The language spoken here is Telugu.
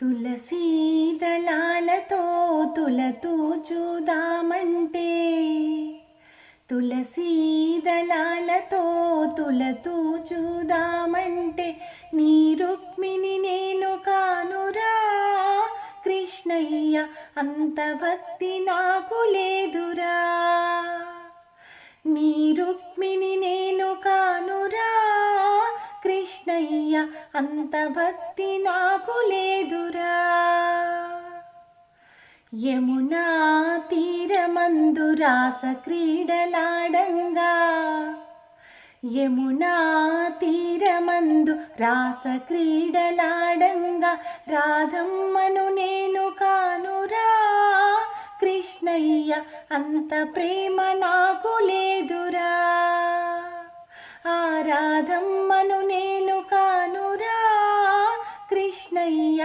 తులసీ దళాలతో తులతూచుదామంటే తులసీ దళాలతో తులతూచుదామంటే నీ రుక్మిణి నేను కానురా కృష్ణయ్య, అంత భక్తి నాకు లేదురా. నీ రుక్మిణి నేను కానురా కృష్ణయ్య, అంత భక్తి నాకు లేదురా. యమునా తీరమందు రాస క్రీడలాడంగా, యమునా తీరమందు రాస క్రీడలాడంగా రాధమ్మను నేను కానురా కృష్ణయ్య, అంత ప్రేమ నాకు లేదురా. ఆ రాధమ్మను నేను కానురా కృష్ణయ్య.